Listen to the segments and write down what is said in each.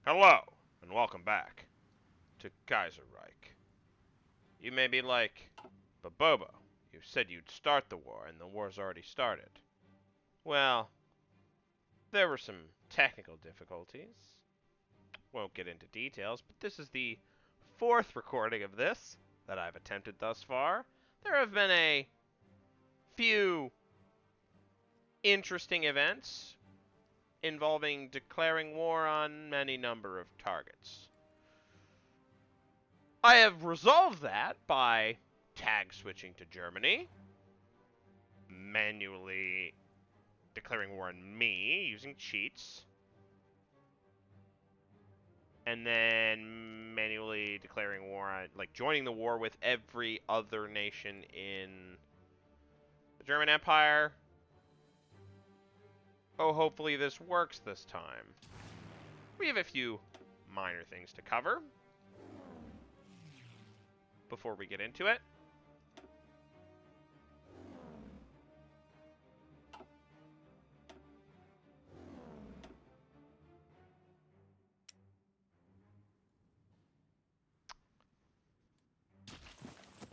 Hello, and welcome back to Kaiserreich. You may be like, but Bobo, you said you'd start the war, and the war's already started. Well, there were some technical difficulties. Won't get into details, but this is the fourth recording of this that I've attempted thus far. There have been a few interesting events involving declaring war on any number of targets. I have resolved that by tag switching to Germany, manually declaring war on me using cheats, and then manually declaring war on, joining the war with every other nation in the German Empire. Oh, hopefully this works this time. We have a few minor things to cover before we get into it.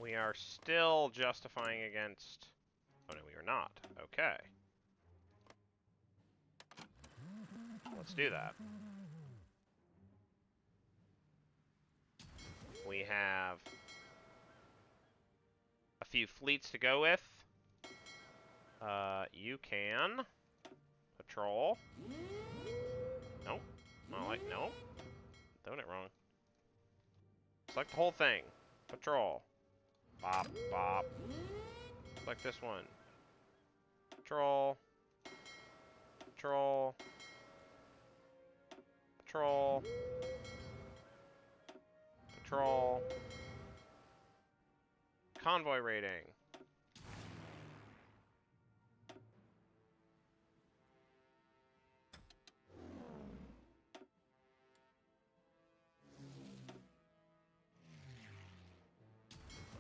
We are still justifying against... Oh, no, we are not. Okay. Let's do that. We have a few fleets to go with. You can patrol. Nope. Not like, nope. Doing it wrong. Select the whole thing. Patrol. Bop, bop. Select this one. Patrol. Patrol. Patrol. Patrol. Convoy rating.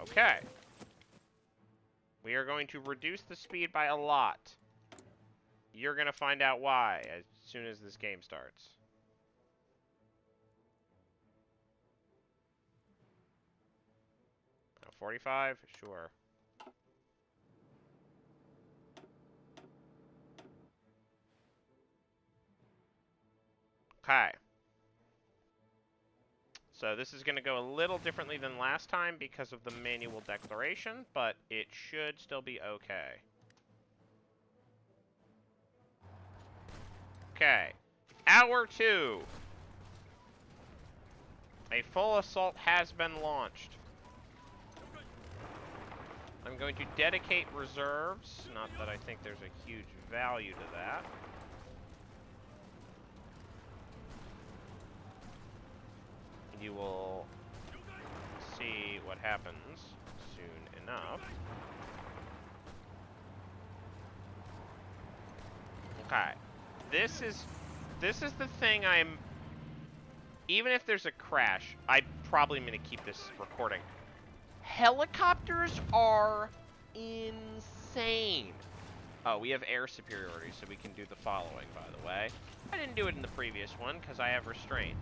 Okay. We are going to reduce the speed by a lot. You're going to find out why as soon as this game starts. Oh, 45? Sure. Okay. So this is going to go a little differently than last time because of the manual declaration, but it should still be okay. Okay. Hour 2. A full assault has been launched. I'm going to dedicate reserves. Not that I think there's a huge value to that. You will see what happens soon enough. Okay. This is the thing even if there's a crash, I probably am going to keep this recording. Helicopters are insane. Oh, we have air superiority, so we can do the following, by the way. I didn't do it in the previous one because I have restraint.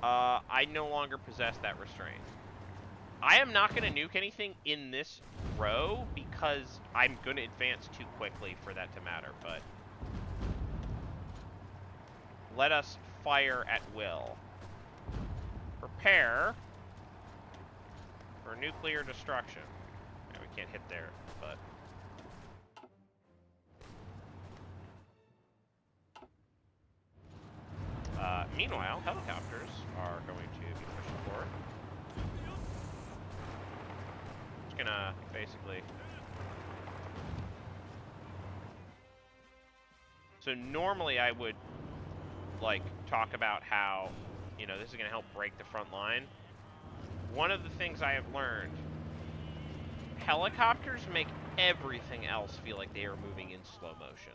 I no longer possess that restraint. I am not going to nuke anything in this row because I'm going to advance too quickly for that to matter, but let us fire at will. Prepare for nuclear destruction. Yeah, we can't hit there, but... meanwhile, helicopters are going to be pushing forward. Just gonna basically... So normally I would, talk about how, this is gonna help break the front line. One of the things I have learned, helicopters make everything else feel like they are moving in slow motion.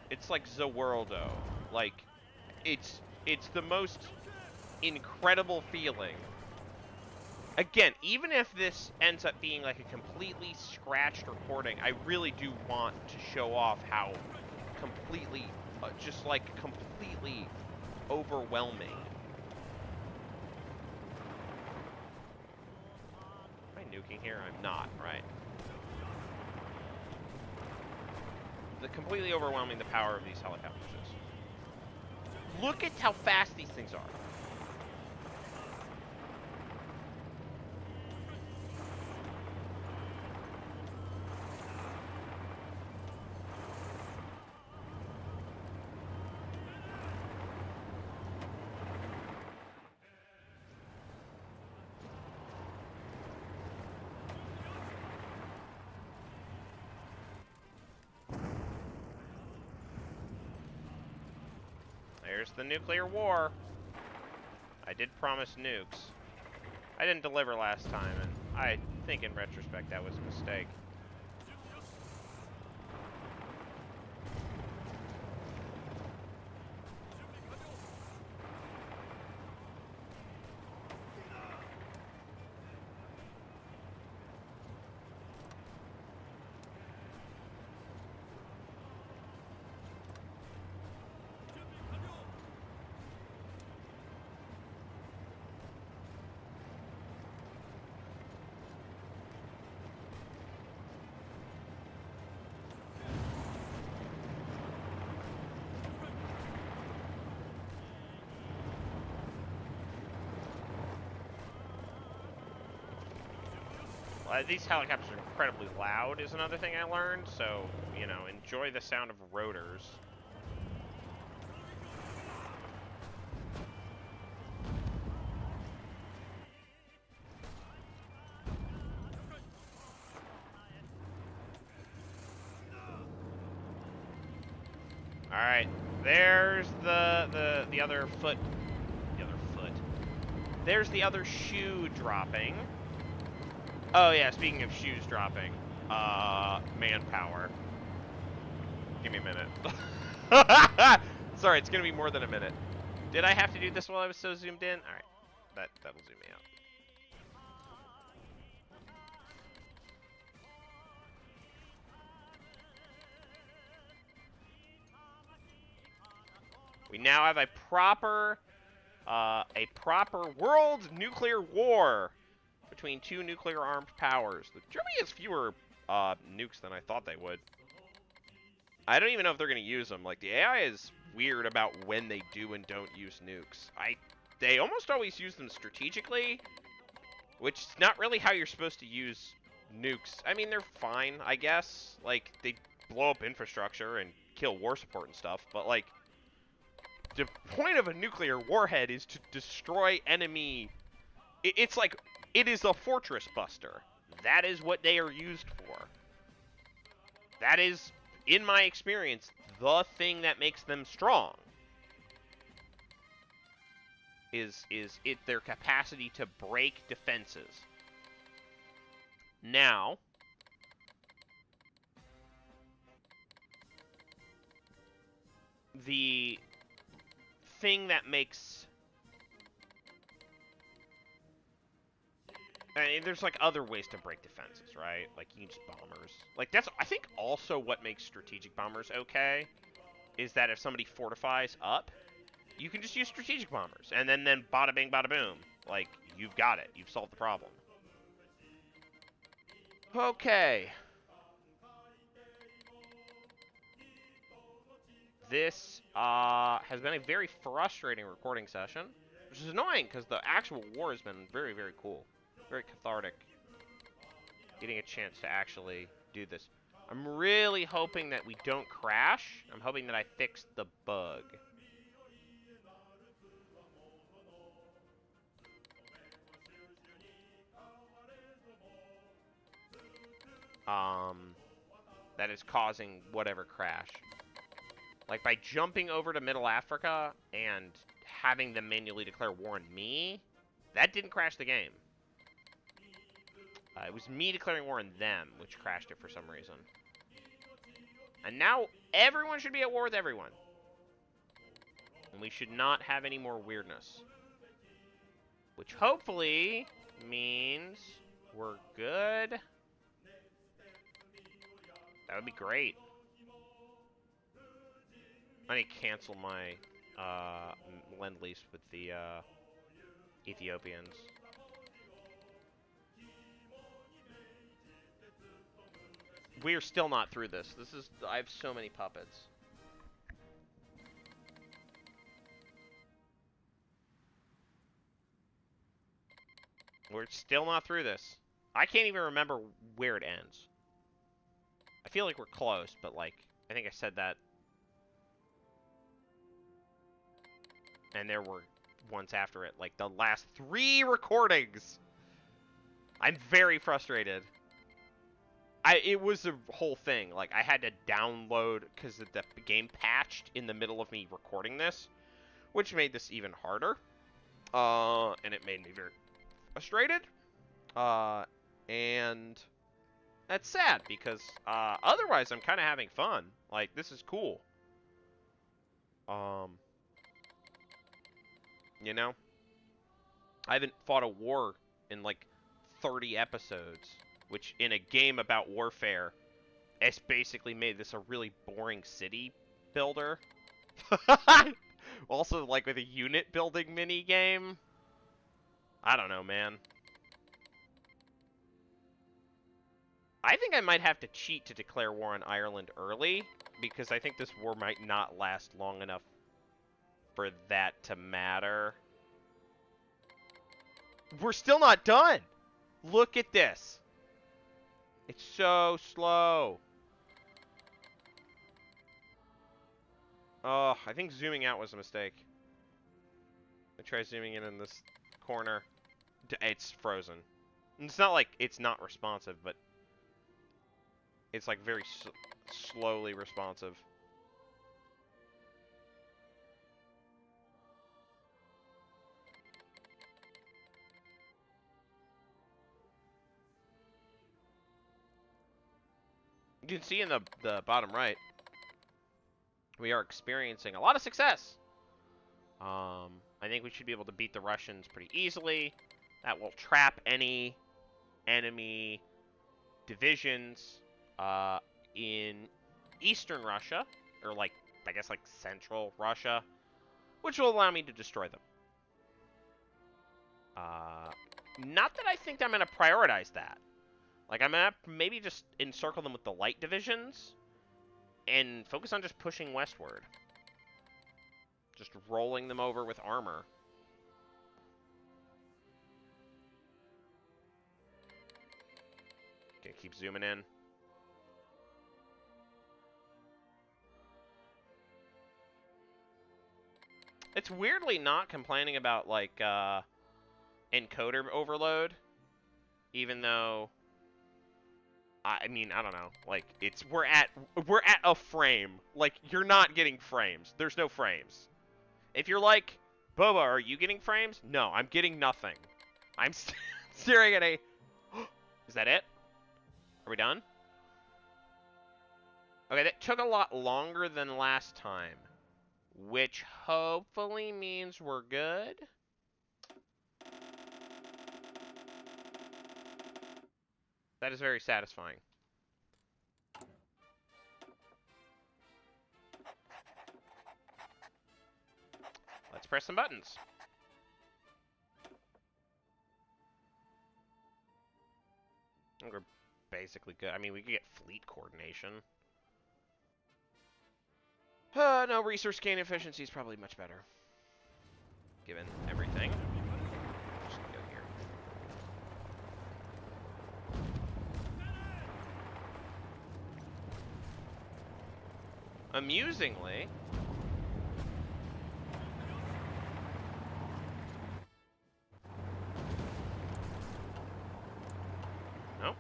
It's like Zaworldo. It's the most incredible feeling. Again, even if this ends up being like a completely scratched recording, I really do want to show off how completely, completely overwhelming. Am I nuking here? I'm not, right? The completely overwhelming the power of these helicopters is. Look at how fast these things are. There's the nuclear war. I did promise nukes. I didn't deliver last time, and I think in retrospect that was a mistake. These helicopters are incredibly loud is another thing I learned, so, you know, enjoy the sound of rotors. Alright, there's the other foot. The other foot. There's the other shoe dropping. Oh yeah, speaking of shoes dropping, manpower. Give me a minute. Sorry, it's gonna be more than a minute. Did I have to do this while I was so zoomed in? Alright, that'll zoom me out. We now have a proper world nuclear war between two nuclear-armed powers. Germany has fewer nukes than I thought they would. I don't even know if they're going to use them. Like, the AI is weird about when they do and don't use nukes. They almost always use them strategically, which is not really how you're supposed to use nukes. I mean, they're fine, I guess. Like, they blow up infrastructure and kill war support and stuff, but, like, the point of a nuclear warhead is to destroy enemy. It's like, it is a fortress buster. That is what they are used for. That is, in my experience, the thing that makes them strong. Is their capacity to break defenses. Now, the thing that makes... I mean, there's, like, other ways to break defenses, right? Like, you can use bombers. Like, that's, I think, also what makes strategic bombers okay, is that if somebody fortifies up, you can just use strategic bombers. And then bada bing, bada boom. Like, you've got it. You've solved the problem. Okay. This has been a very frustrating recording session, which is annoying because the actual war has been very, very cool. Very cathartic. Getting a chance to actually do this. I'm really hoping that we don't crash. I'm hoping that I fixed the bug. That is causing whatever crash. Like, by jumping over to Middle Africa and having them manually declare war on me, that didn't crash the game. It was me declaring war on them, which crashed it for some reason. And now everyone should be at war with everyone. And we should not have any more weirdness. Which hopefully means we're good. That would be great. I need to cancel my lend-lease with the Ethiopians. We are still not through this. I have so many puppets. We're still not through this. I can't even remember where it ends. I feel like we're close, but like, I think I said that. And there were ones after it, like the last 3 recordings. I'm very frustrated. It was a whole thing. Like, I had to download because the game patched in the middle of me recording this, which made this even harder. And it made me very frustrated. And that's sad because otherwise I'm kind of having fun. Like, this is cool. You know? I haven't fought a war in like 30 episodes, which in a game about warfare, it's basically made this a really boring city builder. Also, like with a unit building mini game. I don't know, man. I think I might have to cheat to declare war on Ireland early, because I think this war might not last long enough for that to matter. We're still not done! Look at this. It's so slow. Oh, I think zooming out was a mistake. I try zooming in this corner. It's frozen. It's not like it's not responsive, but it's like very slowly responsive. You can see in the bottom right, we are experiencing a lot of success. I think we should be able to beat the Russians pretty easily. That will trap any enemy divisions in eastern Russia, or like, I guess like central Russia, which will allow me to destroy them. Not that I think I'm going to prioritize that. Like, I'm going to maybe just encircle them with the light divisions and focus on just pushing westward. Just rolling them over with armor. Okay, keep zooming in. It's weirdly not complaining about, like, encoder overload. Even though, I mean, I don't know. Like, we're at a frame. Like, you're not getting frames. There's no frames. If you're like, Boba, are you getting frames? No, I'm getting nothing. I'm staring at a... Is that it? Are we done? Okay, that took a lot longer than last time, which hopefully means we're good. That is very satisfying. Let's press some buttons. We're basically good. I mean, we could get fleet coordination. No, resource gain efficiency is probably much better. Given everything. Just go here. Amusingly... Nope.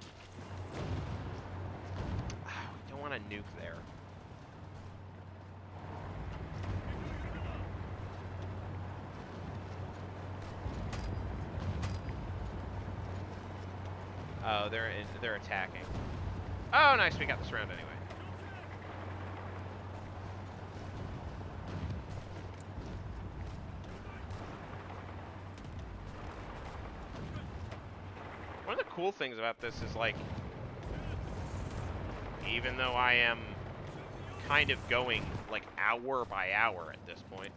Oh, we don't want to nuke there. Oh, they're attacking. Oh, nice, we got this round anyway. One of the cool things about this is, like, even though I am kind of going, like, hour by hour at this point,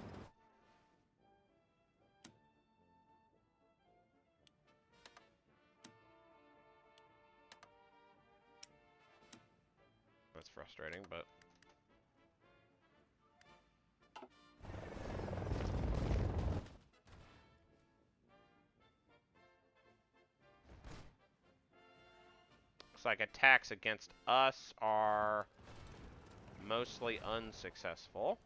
frustrating, but... Looks like attacks against us are mostly unsuccessful.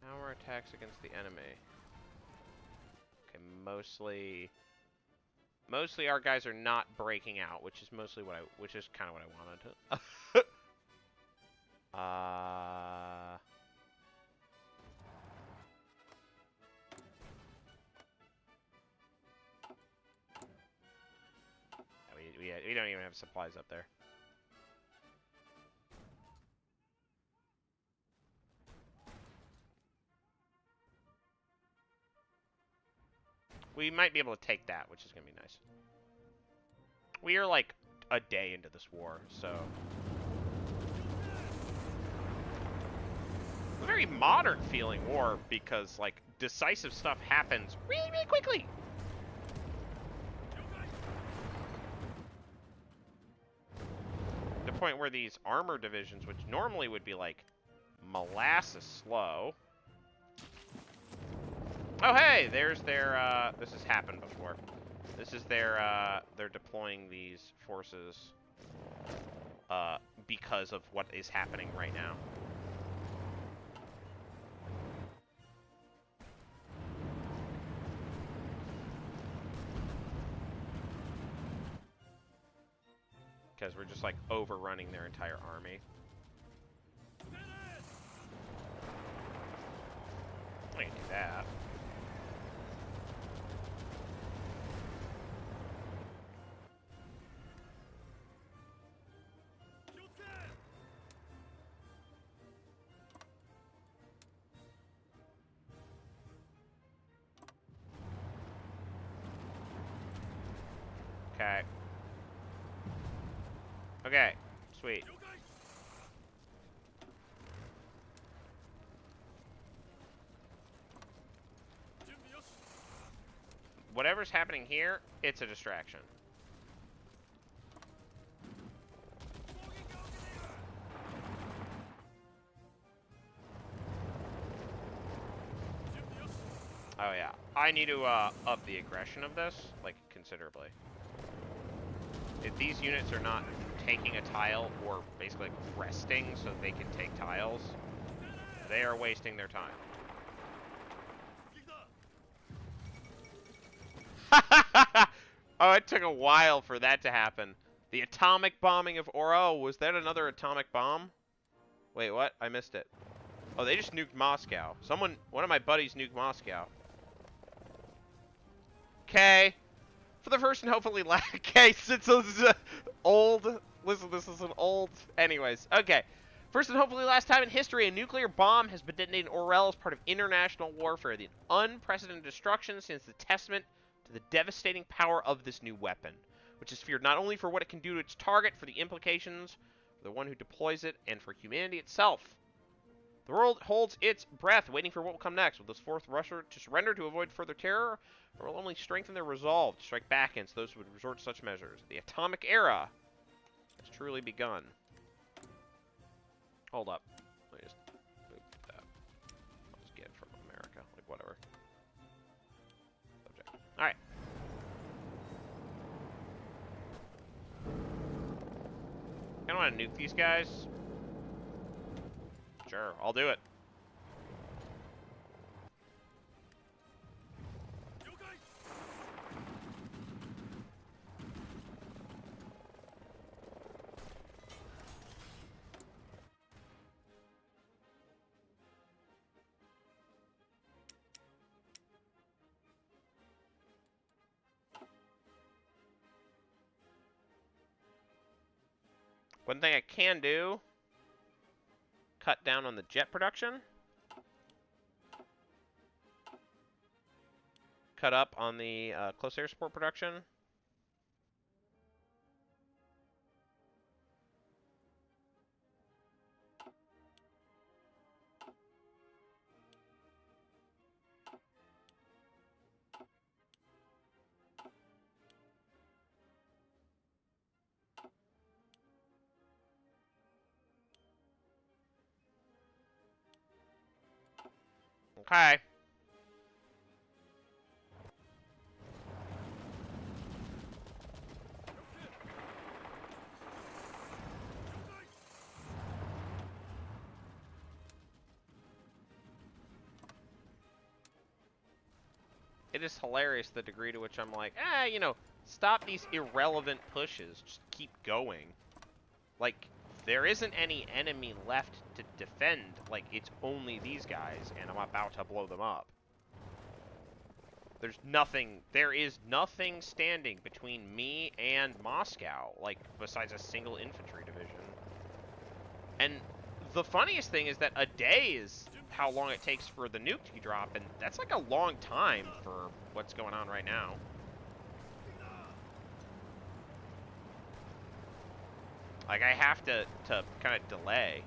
How are attacks against the enemy? Okay, mostly our guys are not breaking out, which is mostly what which is kind of what I wanted to. We don't even have supplies up there. We might be able to take that, which is going to be nice. We are like a day into this war, so... It's a very modern feeling war because like decisive stuff happens really, really quickly. The point where these armor divisions, which normally would be like molasses slow. Oh hey, there's their this has happened before. This is their they're deploying these forces because of what is happening right now. Because we're just like overrunning their entire army. I can do that. Okay. Okay, sweet. Whatever's happening here, it's a distraction. Oh yeah, I need to up the aggression of this, like, considerably. If these units are not taking a tile or basically like resting so they can take tiles, they are wasting their time. Oh, it took a while for that to happen. The atomic bombing of Oro, was that another atomic bomb? Wait, what? I missed it. Oh, they just nuked Moscow. One of my buddies nuked Moscow. Okay. For the first and hopefully last case, since this is old. Listen, this is an old. Anyways, okay. First and hopefully last time in history, a nuclear bomb has been detonated in Orel as part of international warfare. The unprecedented destruction since the testament to the devastating power of this new weapon, which is feared not only for what it can do to its target, for the implications for the one who deploys it, and for humanity itself. The world holds its breath, waiting for what will come next. Will this fourth Russia to surrender to avoid further terror, or will only strengthen their resolve to strike back against those who would resort to such measures? The atomic era has truly begun. Hold up. Let me just move that. I'll just get it from America. Like, whatever. Subject. Alright. I don't want to nuke these guys. Sure, I'll do it. One thing I can do, cut down on the jet production. Cut up on the close air support production. Hi. It is hilarious the degree to which I'm like, you know, stop these irrelevant pushes. Just keep going. Like, there isn't any enemy left to defend. Like, it's only these guys, and I'm about to blow them up. There is nothing standing between me and Moscow, like, besides a single infantry division. And the funniest thing is that a day is how long it takes for the nuke to drop, and that's like a long time for what's going on right now. Like, I have to kind of delay.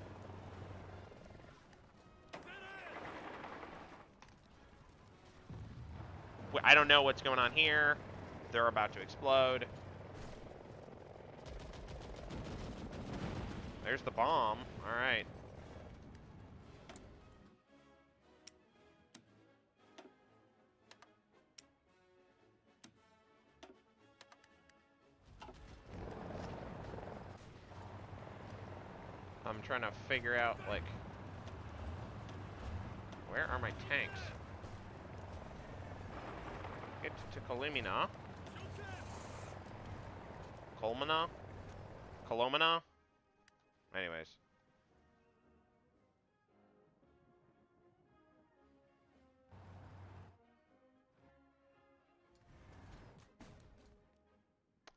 I don't know what's going on here. They're about to explode. There's the bomb. All right. I'm trying to figure out, like, where are my tanks? Get to Kolomina. Kolomina? Anyways.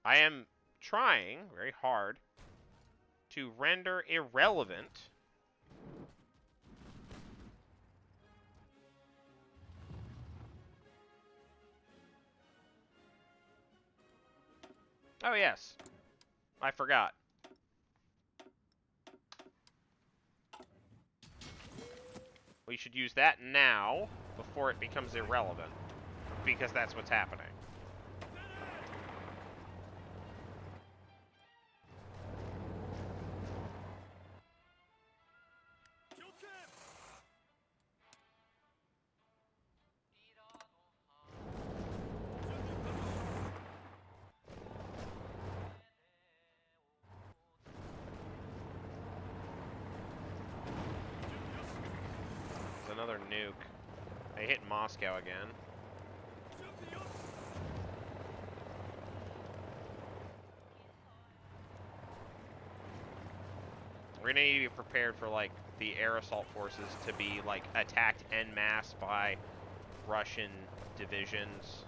I am trying very hard to render irrelevant oh yes, I forgot. We should use that now before it becomes irrelevant, because that's what's happening. Another nuke. I hit Moscow again. We're gonna need to be prepared for, like, the air assault forces to be, like, attacked en masse by Russian divisions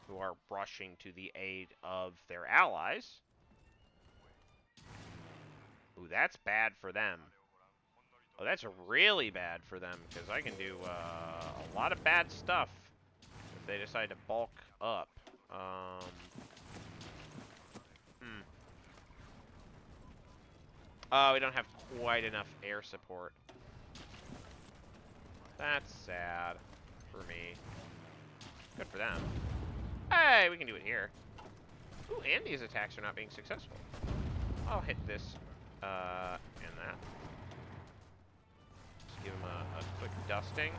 who are rushing to the aid of their allies. Ooh, that's bad for them. Oh, that's really bad for them, because I can do a lot of bad stuff if they decide to bulk up. Oh, we don't have quite enough air support. That's sad for me. Good for them. Hey, we can do it here. Ooh, and these attacks are not being successful. I'll hit this and that. Just give them a quick dusting.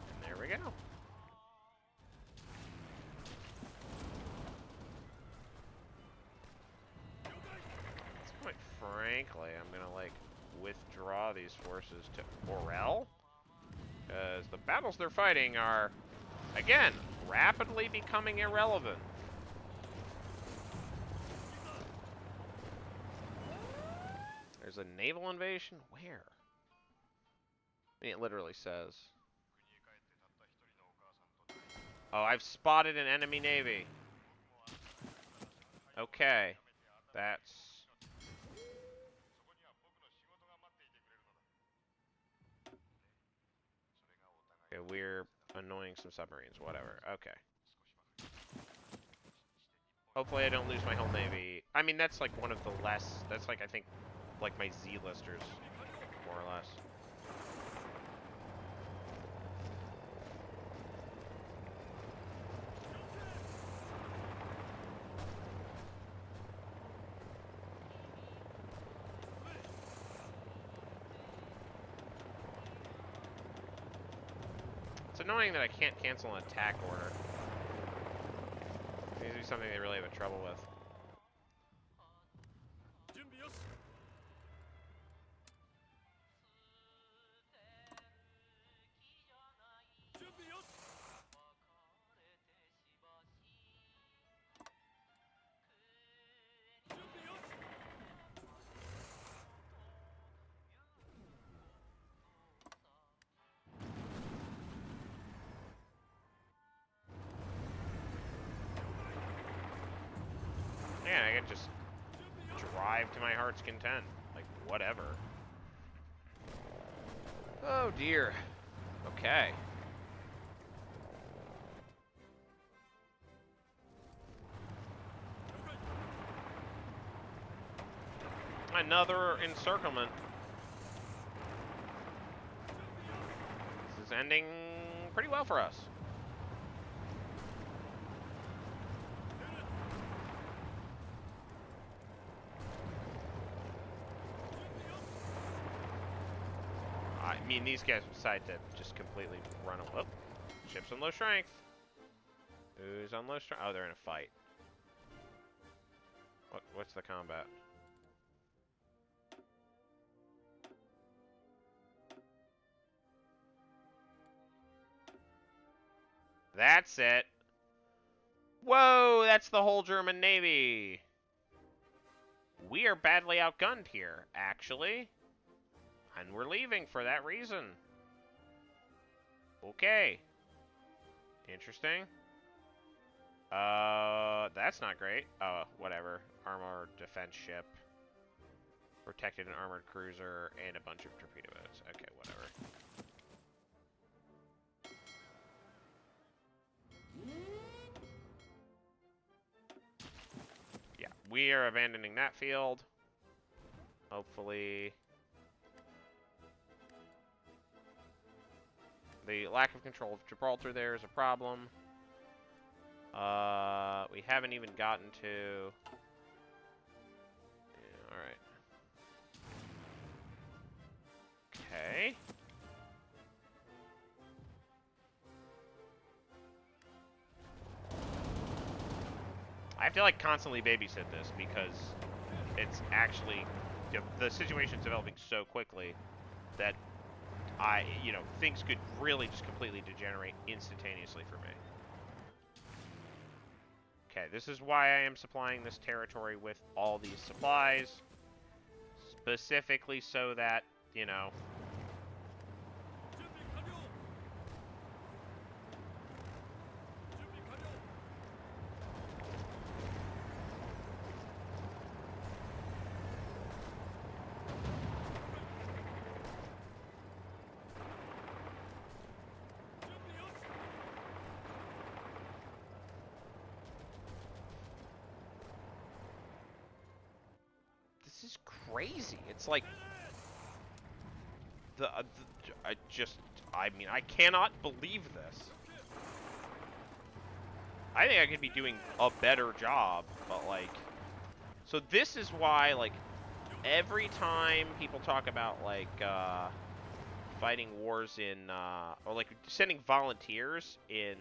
And there we go. Quite frankly, I'm gonna, like, withdraw these forces to Orel, because the battles they're fighting are, again, rapidly becoming irrelevant. There's a naval invasion? Where? I mean, it literally says. Oh, I've spotted an enemy navy. Okay. That's... Okay, we're annoying some submarines. Whatever. Okay. Hopefully I don't lose my whole navy. I mean, that's like one of the less... That's like, I think, like my Z-listers, more or less. It's annoying that I can't cancel an attack order. Seems to be something they really have trouble with. Yeah, I can just drive to my heart's content. Like, whatever. Oh, dear. Okay. Another encirclement. This is ending pretty well for us. I mean, these guys decide to just completely run away. Oh, ship's on low strength. Who's on low strength? Oh, they're in a fight. What's the combat? That's it. Whoa, that's the whole German Navy. We are badly outgunned here, actually. And we're leaving for that reason. Okay. Interesting. That's not great. Whatever. Armored defense ship. Protected an armored cruiser and a bunch of torpedo boats. Okay, whatever. Yeah, we are abandoning that field. Hopefully. The lack of control of Gibraltar there is a problem. We haven't even gotten to... Yeah, alright. Okay. I have to, like, constantly babysit this because it's actually... the situation's developing so quickly that things could really just completely degenerate instantaneously for me. Okay, this is why I am supplying this territory with all these supplies. Specifically so that, this is crazy. It's like I cannot believe this. I think I could be doing a better job, but like, so this is why, like, every time people talk about like fighting wars in or like sending volunteers in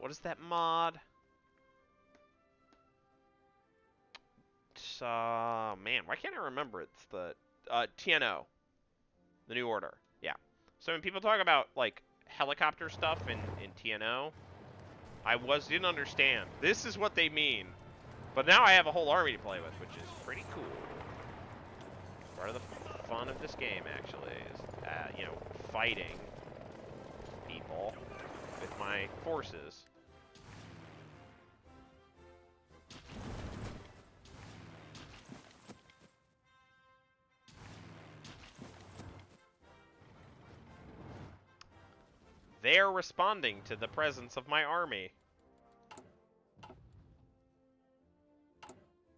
what is that mod? Man, why can't I remember it? It's the TNO, the New Order. Yeah. So when people talk about like helicopter stuff in TNO, I didn't understand. This is what they mean. But now I have a whole army to play with, which is pretty cool. Part of the fun of this game, actually, is fighting people with my forces. They're responding to the presence of my army.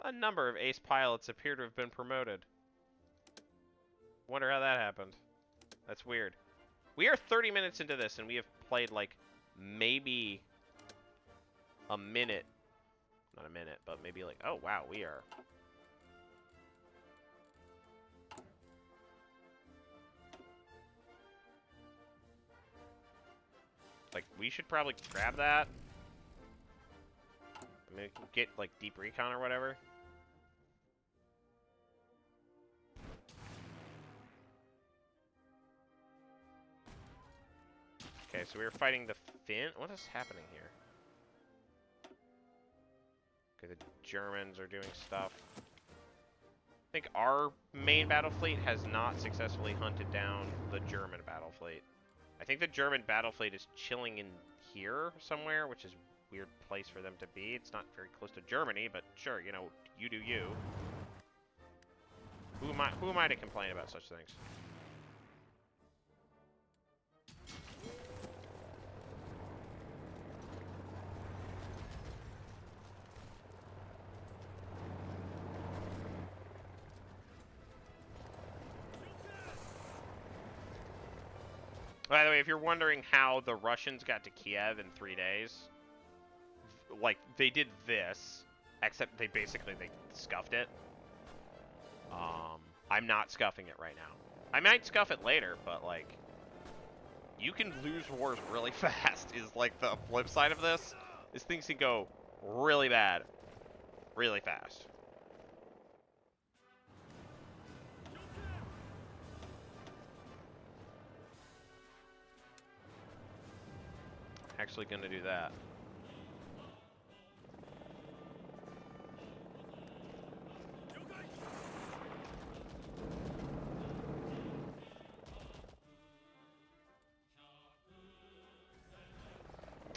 A number of ace pilots appear to have been promoted. Wonder how that happened. That's weird. We are 30 minutes into this, and we have played, like, maybe a minute. Not a minute, but maybe, like, oh, wow, we are... Like, we should probably grab that. I mean, we can get, like, deep recon or whatever. Okay, so we were fighting the Finn. What is happening here? Okay, the Germans are doing stuff. I think our main battle fleet has not successfully hunted down the German battle fleet. I think the German battle fleet is chilling in here somewhere, which is a weird place for them to be. It's not very close to Germany, but sure, you know, you do you. Who am I to complain about such things? By the way, if you're wondering how the Russians got to Kiev in 3 days, like, they did this, except they scuffed it. I'm not scuffing it right now. I might scuff it later, but, like, you can lose wars really fast is, like, the flip side of this. Is things can go really bad really fast. Actually gonna do that.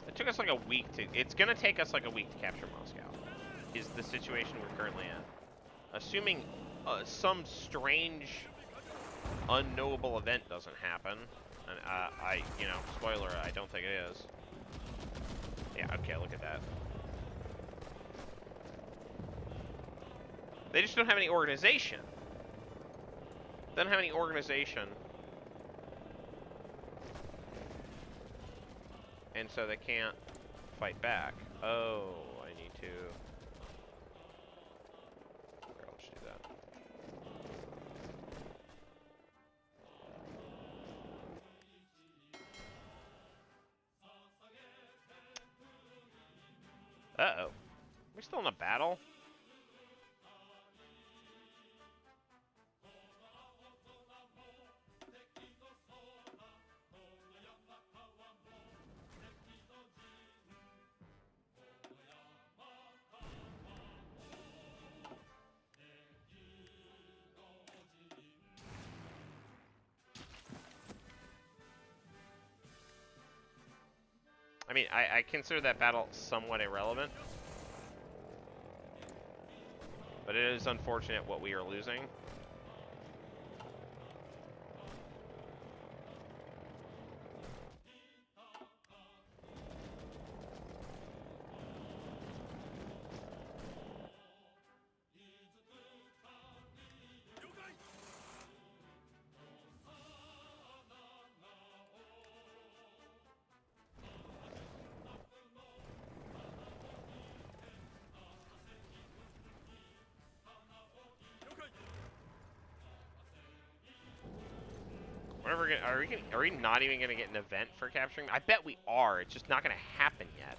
It took us like a week to... It's gonna take us like a week to capture Moscow, is the situation we're currently in. Assuming some strange, unknowable event doesn't happen. And you know, spoiler, I don't think it is. Yeah, okay, look at that. They just don't have any organization. They don't have any organization. And so they can't fight back. Oh, I need to... Here, I'll just do that. Uh-oh. Are we still in a battle? I mean, I consider that battle somewhat irrelevant. But it is unfortunate what we are losing. Are we not even gonna get an event for capturing? I bet we are. It's just not gonna happen yet.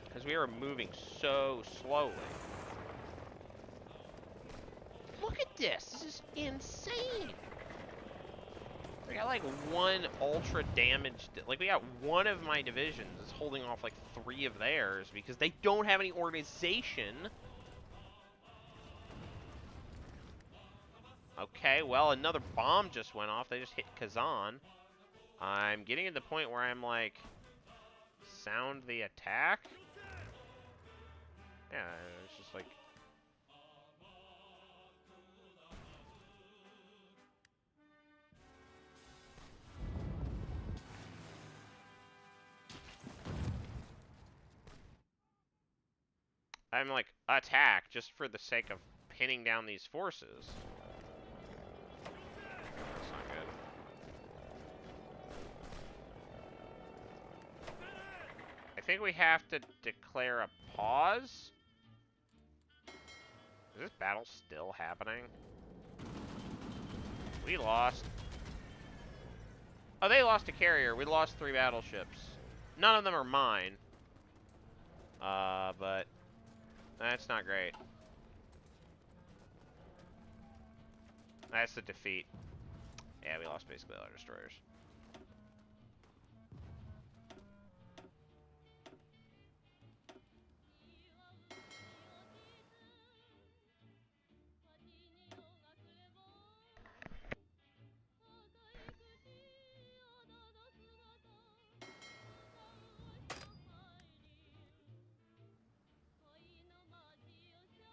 Because we are moving so slowly. Look at this. This is insane. We got like one ultra damaged. Like we got one of my divisions is holding off like 3 of theirs because they don't have any organization. Okay, well, another bomb just went off. They just hit Kazan. I'm getting to the point where I'm like, sound the attack? Yeah, it's just like... I'm like, attack, just for the sake of pinning down these forces. That's not good. I think we have to declare a pause. Is this battle still happening? We lost. Oh, they lost a carrier. We lost 3 battleships. None of them are mine. But that's not great. That's the defeat. Yeah, we lost basically all our destroyers.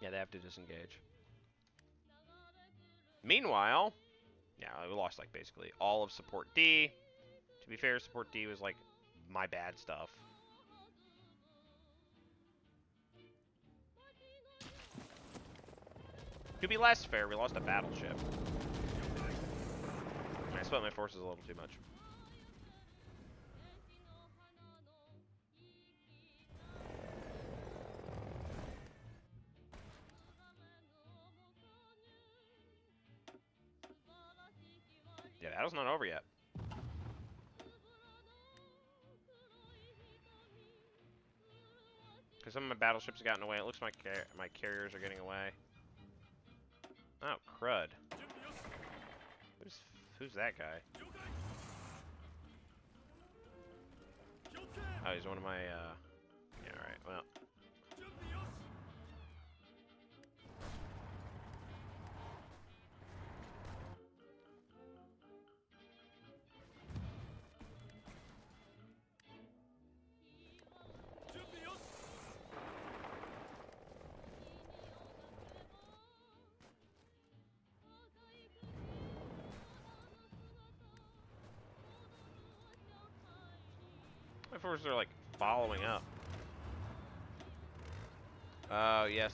Yeah, they have to disengage. Meanwhile, yeah, we lost like basically all of support D. To be fair, support D was like my bad stuff. To be less fair, we lost a battleship. I split my forces a little too much. Yeah, battle's not over yet. Because some of my battleships have gotten away. It looks like my carriers are getting away. Oh, crud. Who's that guy? Oh, he's one of my, Yeah, alright, well. My forces are, like, following up. Oh, yes,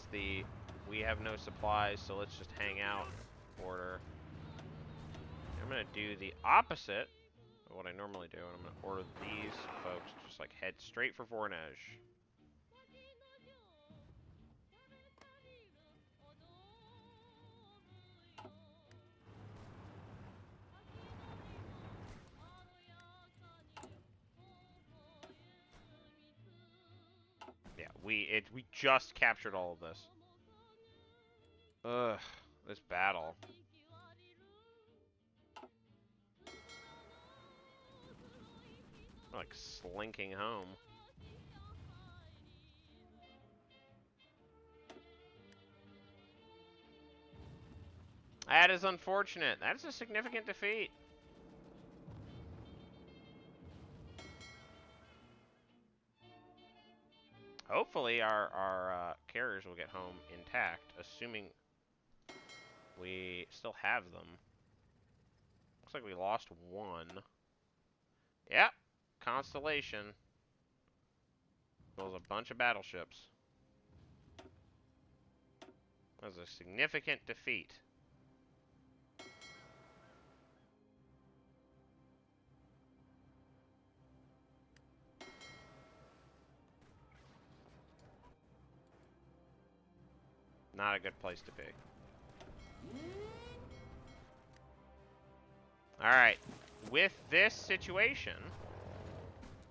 we have no supplies, so let's just hang out order. I'm going to do the opposite of what I normally do, and I'm going to order these folks to just, like, head straight for Voronezh. Yeah, we just captured all of this. Ugh, this battle. I'm like slinking home. That is unfortunate. That is a significant defeat. Hopefully our carriers will get home intact, assuming we still have them. Looks like we lost one. Yep, Constellation. There's a bunch of battleships. That was a significant defeat. Not a good place to be. Alright, with this situation,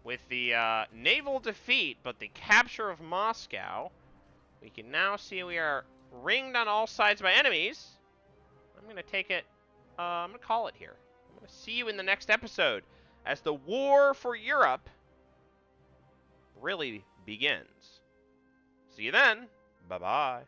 with the naval defeat, but the capture of Moscow, we can now see we are ringed on all sides by enemies. I'm going to take it, I'm going to call it here. I'm going to see you in the next episode as the war for Europe really begins. See you then. Bye-bye.